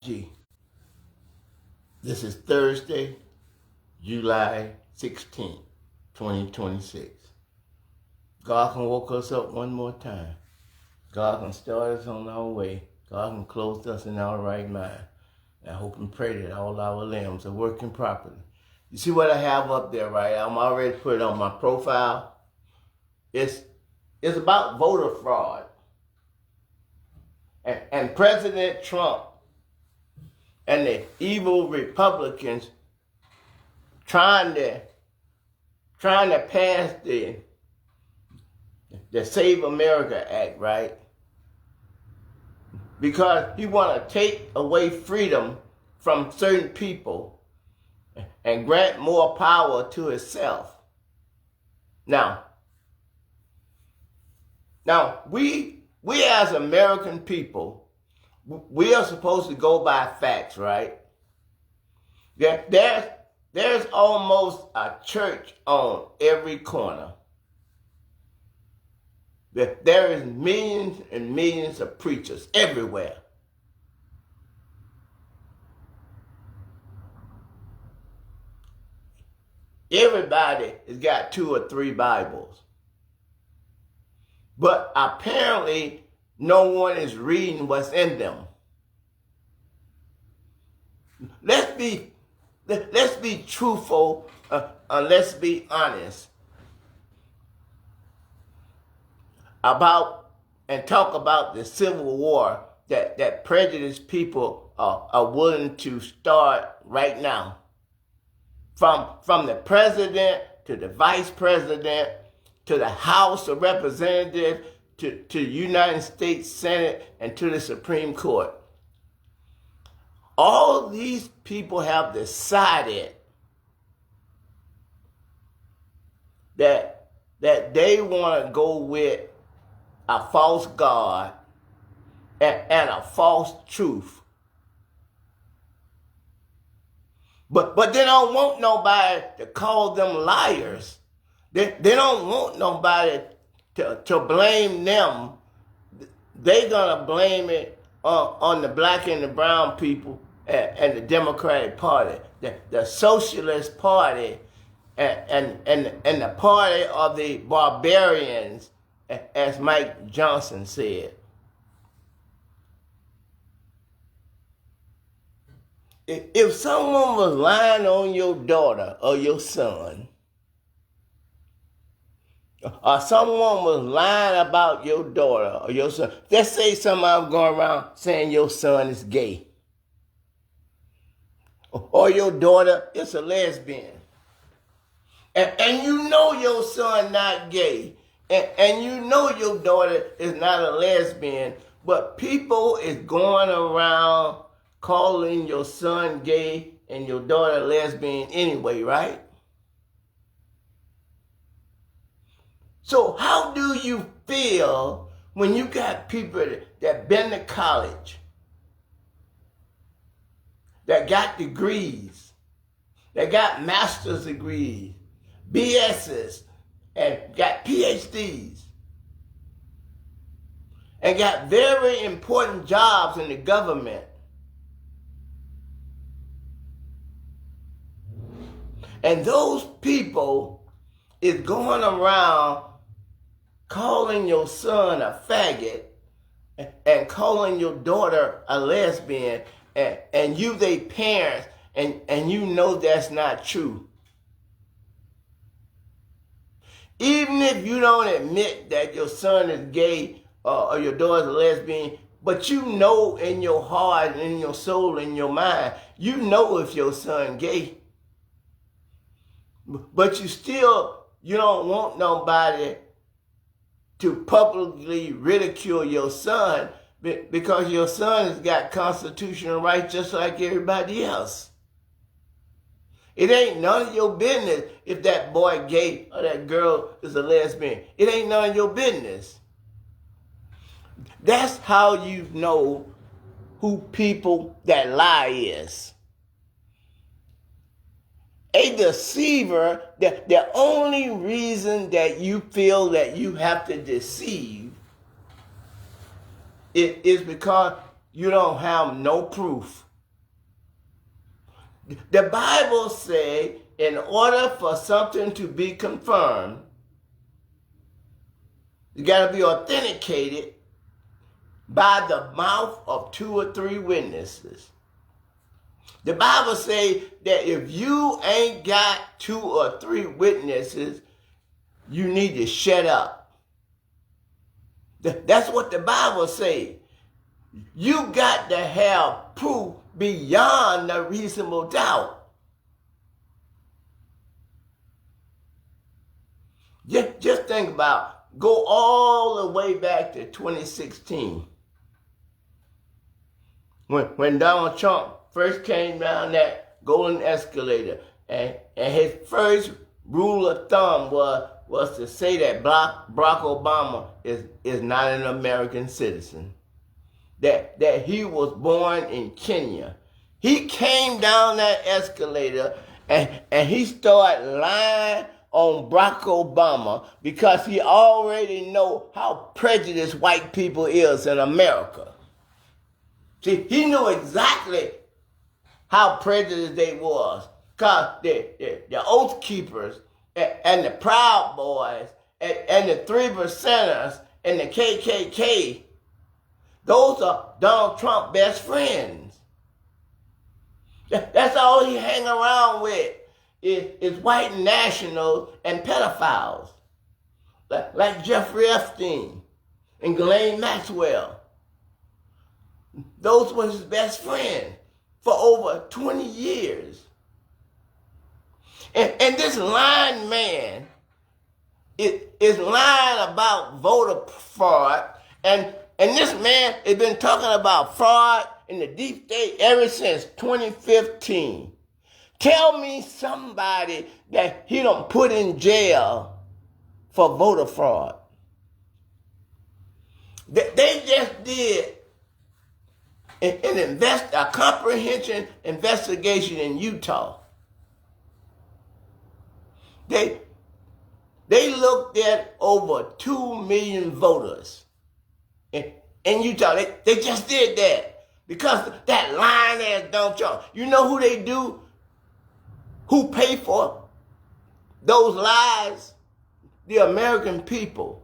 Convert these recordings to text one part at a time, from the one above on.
Gee, this is Thursday, July 16th, 2026. God can woke us up one more time. God can start us on our way. God can clothe us in our right mind. And I hope and pray that all our limbs are working properly. You see what I have up there, right? I'm already put it on my profile. It's about voter fraud. And President Trump and the evil Republicans trying to pass the Save America Act, right? Because he want to take away freedom from certain people and grant more power to himself. Now we as American people, we are supposed to go by facts, right? There's almost a church on every corner. There is millions and millions of preachers everywhere. Everybody has got 2 or 3 Bibles. But apparently, no one is reading what's in them. Let's be truthful and let's be honest about and talk about the Civil War that prejudiced people are willing to start right now. From the president to the vice president to the House of Representatives to the United States Senate and to the Supreme Court. All these people have decided that they want to go with a false God and a false truth. But they don't want nobody to call them liars. They don't want nobody to blame them. They're going to blame it on the black and the brown people and the Democratic Party, the Socialist Party, and the party of the barbarians, as Mike Johnson said. If someone was lying on your daughter or your son, or someone was lying about your daughter or your son, let's say somebody going around saying your son is gay, or your daughter is a lesbian, and you know your son not gay, and you know your daughter is not a lesbian, but people is going around calling your son gay and your daughter lesbian anyway, right? So how do you feel when you got people that been to college, that got degrees, that got master's degrees, BS's, and got PhDs, and got very important jobs in the government? And those people is going around calling your son a faggot and calling your daughter a lesbian, and you they parents, and you know that's not true. Even if you don't admit that your son is gay or your daughter's a lesbian, but you know in your heart, in your soul, in your mind, you know if your son gay. But you don't want nobody to publicly ridicule your son because your son has got constitutional rights just like everybody else. It ain't none of your business if that boy gay or that girl is a lesbian. It ain't none of your business. That's how you know who people that lie is. A deceiver, the only reason that you feel that you have to deceive is because you don't have no proof. The Bible says in order for something to be confirmed, it got to be authenticated by the mouth of 2 or 3 witnesses. The Bible says that if you ain't got 2 or 3 witnesses, you need to shut up. That's what the Bible says. You got to have proof beyond a reasonable doubt. Just think about, go all the way back to 2016. When Donald Trump first came down that golden escalator, and his first rule of thumb was to say that Barack Obama is not an American citizen. That he was born in Kenya. He came down that escalator and he started lying on Barack Obama because he already know how prejudiced white people is in America. See, he knew exactly how prejudiced they was. Because the Oath Keepers and the Proud Boys and the 3%ers and the KKK, those are Donald Trump's best friends. That's all he hang around with is white nationals and pedophiles. Like Jeffrey Epstein and Ghislaine Maxwell. Those were his best friends for over 20 years. And this lying man is lying about voter fraud. And this man has been talking about fraud in the deep state ever since 2015. Tell me somebody that he don't put in jail for voter fraud. They just did a comprehensive investigation in Utah. They looked at over 2 million voters in Utah. They just did that because that lying ass Donald Trump. You know who they do? Who pay for those lies? The American people.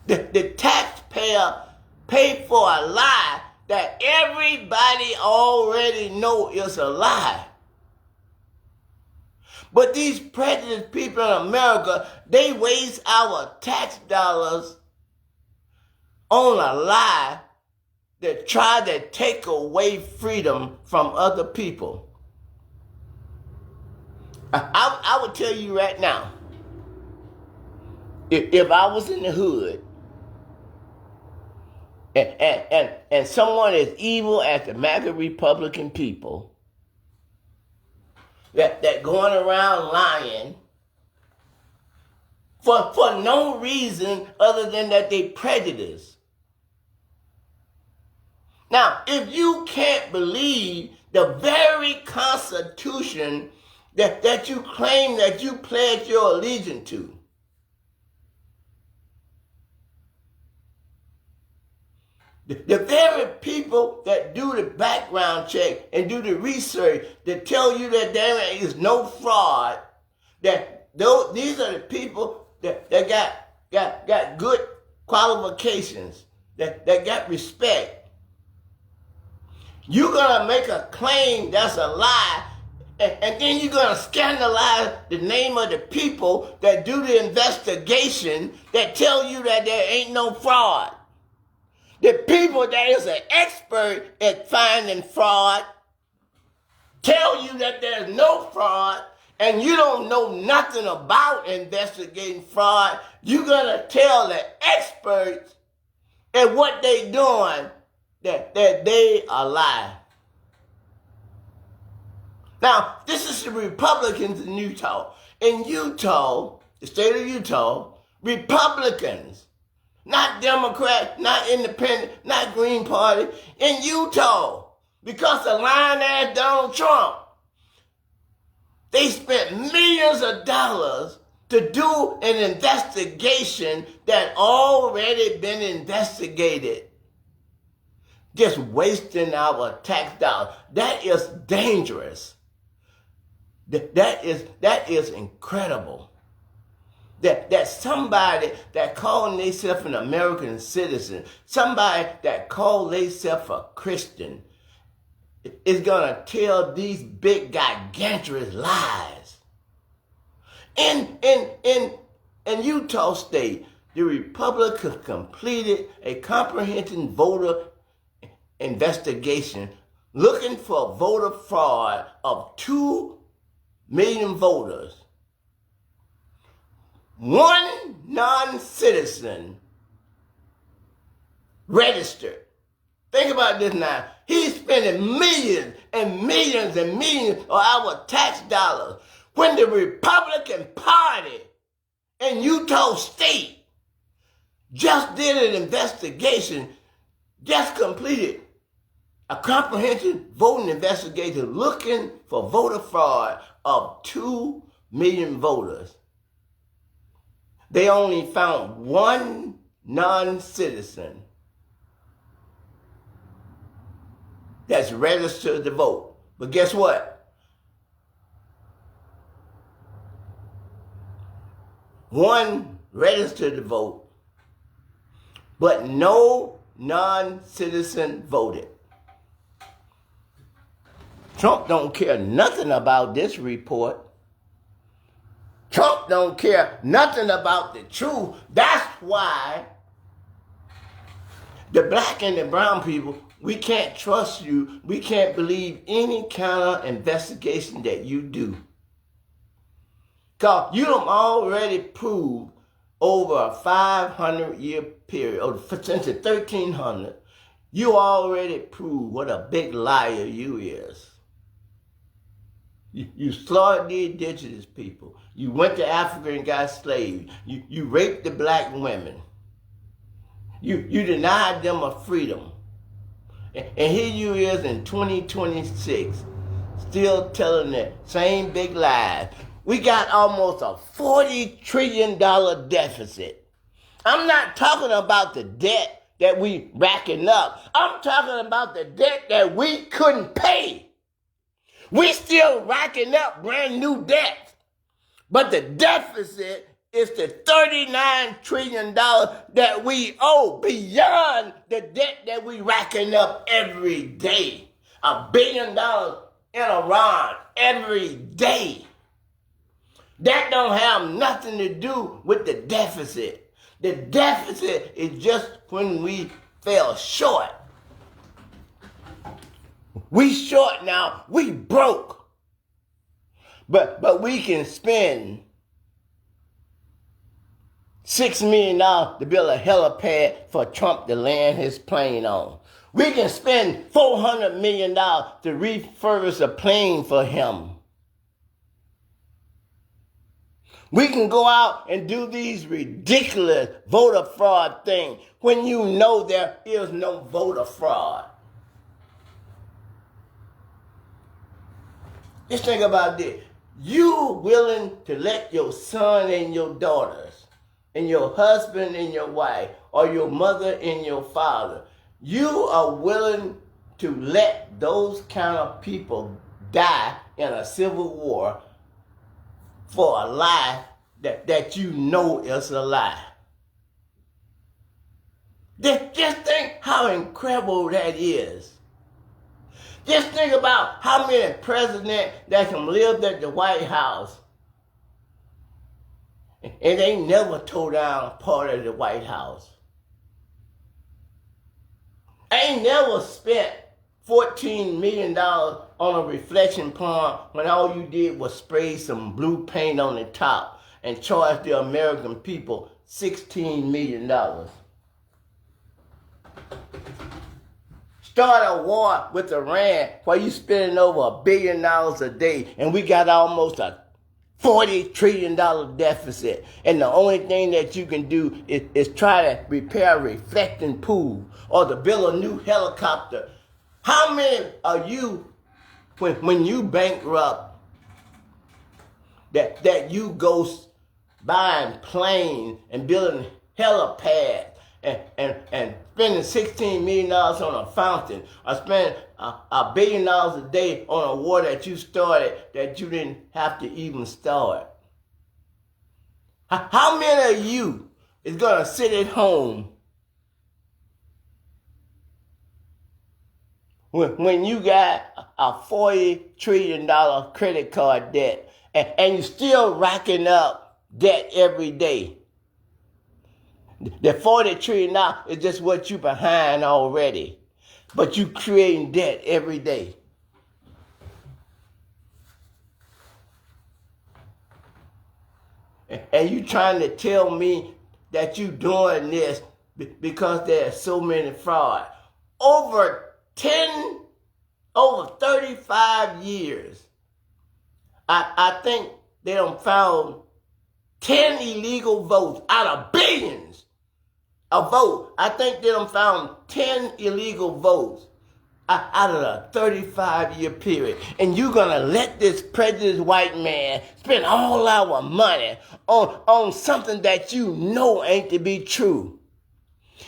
The taxpayer paid for a lie that everybody already know is a lie. But these prejudiced people in America, they waste our tax dollars on a lie that try to take away freedom from other people. I would tell you right now, if I was in the hood and someone as evil as the MAGA Republican people that going around lying for no reason other than that they prejudice. Now, if you can't believe the very Constitution that you claim that you pledge your allegiance to, the very people that do the background check and do the research that tell you that there is no fraud, these are the people that got good qualifications, that got respect. You're going to make a claim that's a lie, and then you're going to scandalize the name of the people that do the investigation that tell you that there ain't no fraud. The people that is an expert at finding fraud tell you that there's no fraud, and you don't know nothing about investigating fraud. You're going to tell the experts at what they doing that they are lying. Now, this is the Republicans in Utah. In Utah, the state of Utah, Republicans, not Democrat, not Independent, not Green Party, in Utah, because of lying ass Donald Trump, they spent millions of dollars to do an investigation that already been investigated. Just wasting our tax dollars. That is dangerous. That is incredible. That somebody that calling themselves an American citizen, somebody that call themselves a Christian, is gonna tell these big gigantic lies. In Utah State, the Republicans completed a comprehensive voter investigation looking for voter fraud of 2 million voters. One non-citizen registered. Think about this now. He's spending millions and millions and millions of our tax dollars when the Republican Party in Utah State just did an investigation, just completed a comprehensive voting investigation looking for voter fraud of 2 million voters. They only found one non-citizen that's registered to vote. But guess what? One registered to vote, but no non-citizen voted. Trump don't care nothing about this report. Trump don't care nothing about the truth. That's why the black and the brown people, we can't trust you. We can't believe any kind of investigation that you do. Because you don't already prove over a 500-year period, or since the 1300, you already proved what a big liar you is. You slaughtered the indigenous people. You went to Africa and got slaves. You raped the black women. You denied them a freedom. And here you is in 2026, still telling the same big lies. We got almost a $40 trillion deficit. I'm not talking about the debt that we racking up. I'm talking about the debt that we couldn't pay. We still racking up brand new debts. But the deficit is the $39 trillion that we owe beyond the debt that we racking up every day. $1 billion in Iran every day. That don't have nothing to do with the deficit. The deficit is just when we fell short. We short now, we broke. But we can spend $6 million to build a helipad for Trump to land his plane on. We can spend $400 million to refurbish a plane for him. We can go out and do these ridiculous voter fraud things when you know there is no voter fraud. Just think about this. You willing to let your son and your daughters, and your husband and your wife, or your mother and your father, you are willing to let those kind of people die in a civil war for a lie that you know is a lie. Just think how incredible that is. Just think about how many presidents that can live at the White House and they never tore down part of the White House. They never spent $14 million on a reflection pond when all you did was spray some blue paint on the top and charge the American people $16 million. Start a war with Iran while you spending over $1 billion a day, and we got almost a $40 trillion deficit. And the only thing that you can do is try to repair a reflecting pool or to build a new helicopter. How many are you, when you bankrupt, that you go buying planes and building helipads and spending $16 million on a fountain, or spending $1 billion a day on a war that you started that you didn't have to even start? How many of you is going to sit at home when you got a $40 trillion credit card debt and you're still racking up debt every day? The $40 trillion is just what you behind already, but you creating debt every day. And you trying to tell me that you doing this because there are so many fraud. Over 35 years, I think they done found 10 illegal votes out of billions of votes. I think they done found 10 illegal votes out of a 35-year period. And you're going to let this prejudiced white man spend all our money on something that you know ain't to be true.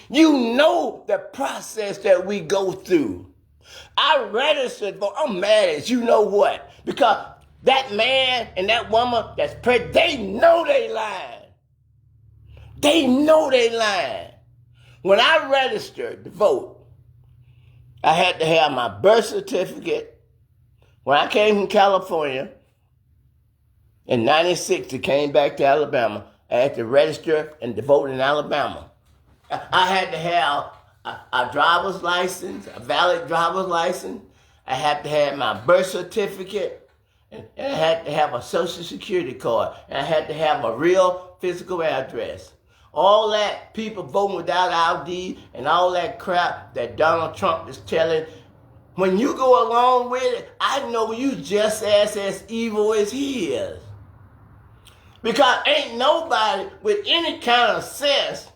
You know the process that we go through. I registered for, I'm mad at you know what? Because that man and that woman that's pregnant, they know they lying. They know they lying. When I registered to vote, I had to have my birth certificate. When I came from California in 96, I came back to Alabama. I had to register and to vote in Alabama. I had to have a driver's license, a valid driver's license. I had to have my birth certificate, and I had to have a social security card, and I had to have a real physical address. All that people voting without ID and all that crap that Donald Trump is telling, when you go along with it, I know you just as evil as he is. Because ain't nobody with any kind of sense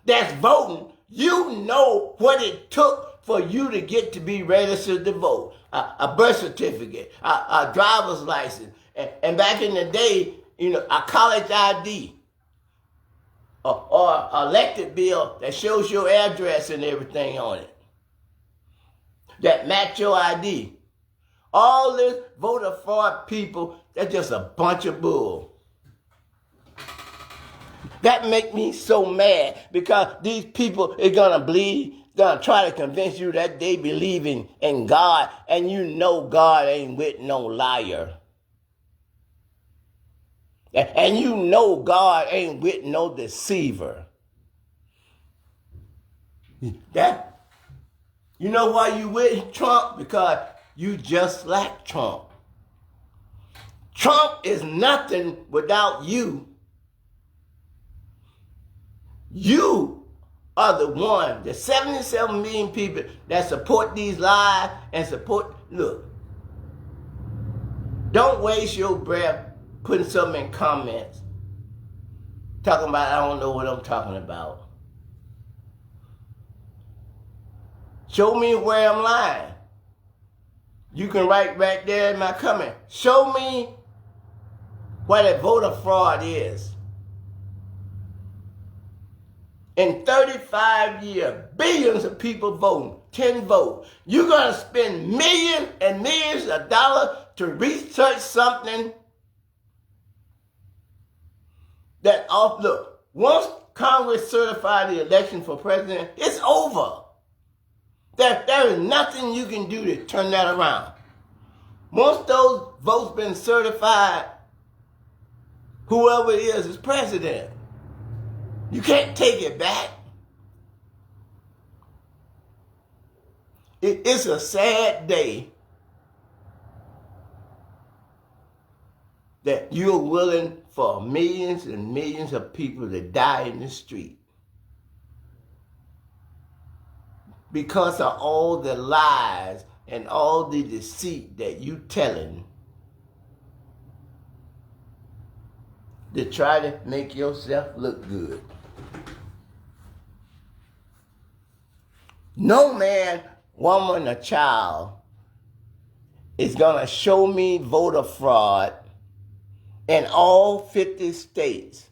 that's voting, you know what it took for you to get to be registered to vote. A birth certificate, a driver's license, and back in the day, a college ID. Or elected bill that shows your address and everything on it, that match your ID. All this voter fraud people, that's just a bunch of bull. That make me so mad because these people are gonna try to convince you that they believe in God, and you know God ain't with no liar. And you know God ain't with no deceiver. That, you know why you with Trump? Because you just like Trump. Trump is nothing without you. You are the one, the 77 million people that support these lies and support, look, don't waste your breath putting something in comments, talking about I don't know what I'm talking about. Show me where I'm lying. You can write right there in my comment. Show me what a voter fraud is. In 35 years, billions of people voting, 10 votes. You're going to spend millions and millions of dollars to research something that, look, once Congress certified the election for president, it's over. There is nothing you can do to turn that around. Once those votes been certified, whoever it is president. You can't take it back. It's a sad day that you're willing for millions and millions of people to die in the street because of all the lies and all the deceit that you telling to try to make yourself look good. No man, woman, or child is going to show me voter fraud in all 50 states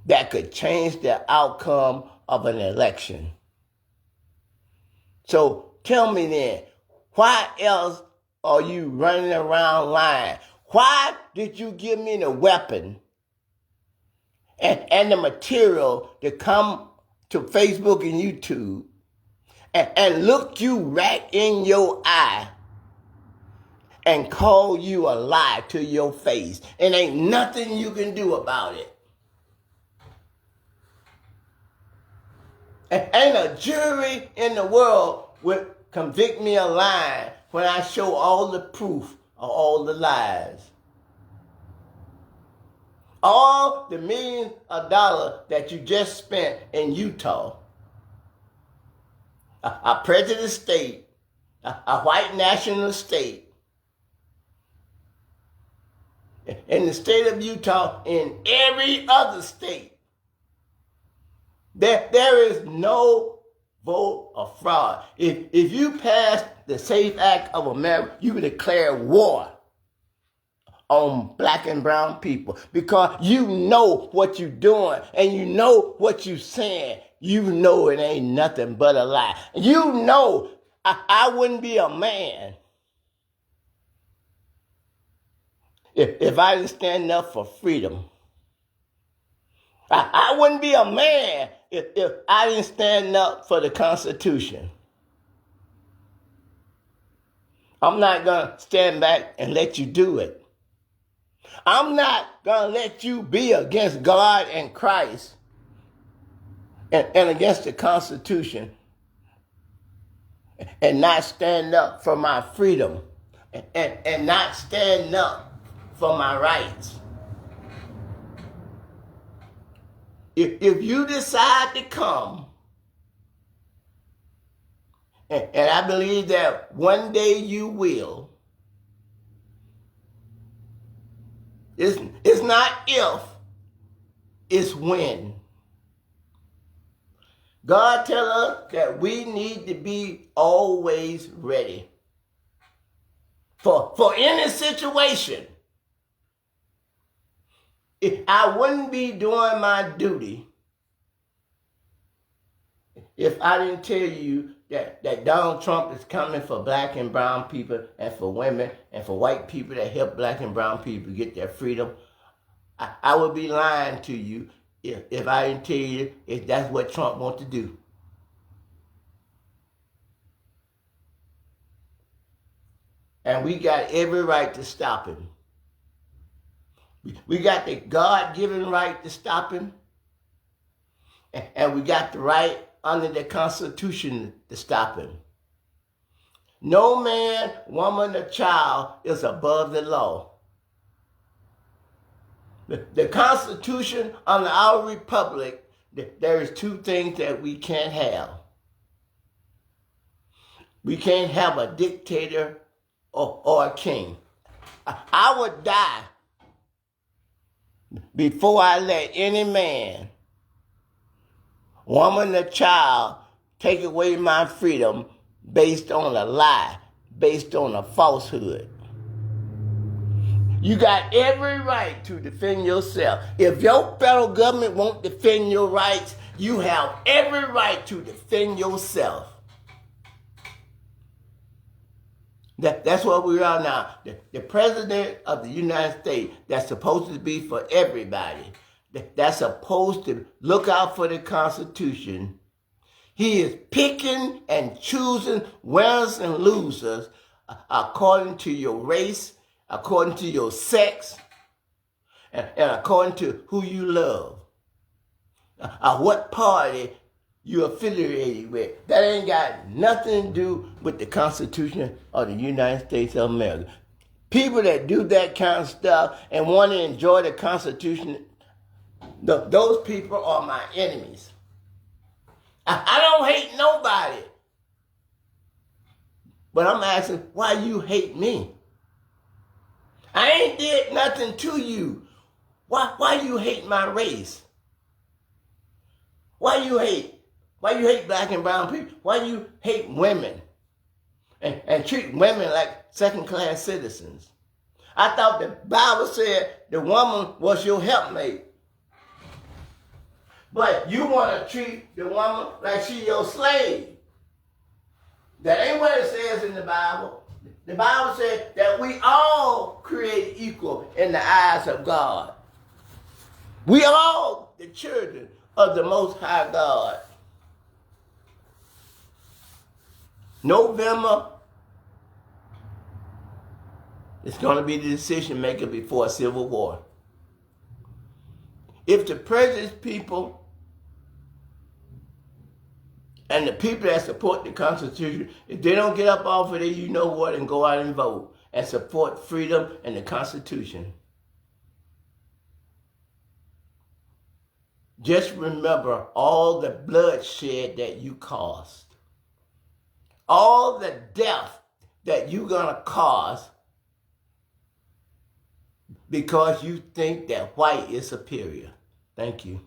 that could change the outcome of an election. So tell me then, why else are you running around lying? Why did you give me the weapon and the material to come to Facebook and YouTube and look you right in your eye and call you a lie to your face? And ain't nothing you can do about it. And ain't a jury in the world would convict me of lying when I show all the proof of all the lies. All the millions of dollars that you just spent in Utah, a prejudiced state, a white nationalist state, in the state of Utah, in every other state, there is no vote of fraud. If you pass the SAFE Act of America, you can declare war on black and brown people, because you know what you're doing and you know what you're saying. You know it ain't nothing but a lie. You know I wouldn't be a man if I didn't stand up for freedom. I wouldn't be a man if I didn't stand up for the Constitution. I'm not going to stand back and let you do it. I'm not going to let you be against God and Christ and against the Constitution and not stand up for my freedom and not stand up for my rights. If you decide to come, and I believe that one day you will, it's not if, it's when. God tells us that we need to be always ready for any situation. I wouldn't be doing my duty if I didn't tell you that Donald Trump is coming for black and brown people and for women and for white people that help black and brown people get their freedom. I would be lying to you if I didn't tell you if that's what Trump wants to do. And we got every right to stop him. We got the God-given right to stop him. And we got the right under the Constitution to stop him. No man, woman, or child is above the law. The Constitution under our republic, there is two things that we can't have. We can't have a dictator or a king. I would die before I let any man, woman, or child take away my freedom based on a lie, based on a falsehood. You got every right to defend yourself. If your federal government won't defend your rights, you have every right to defend yourself. That's what we are now. The president of the United States, that's supposed to be for everybody, that's supposed to look out for the Constitution. He is picking and choosing winners and losers according to your race, according to your sex, and according to who you love, what party you're affiliated with. That ain't got nothing to do with the Constitution of the United States of America. People that do that kind of stuff and want to enjoy the Constitution, those people are my enemies. I don't hate nobody. But I'm asking, why you hate me? I ain't did nothing to you. Why you hate my race? Why you hate black and brown people? Why you hate women and treat women like second-class citizens? I thought the Bible said the woman was your helpmate. But you want to treat the woman like she your slave. That ain't what it says in the Bible. The Bible says that we all create equal in the eyes of God. We all the children of the Most High God. November is going to be the decision maker before a civil war. If the president's people and the people that support the Constitution, if they don't get up off of it, you know what, and go out and vote and support freedom and the Constitution. Just remember all the bloodshed that you caused. All the death that you're going to cause because you think that white is superior. Thank you.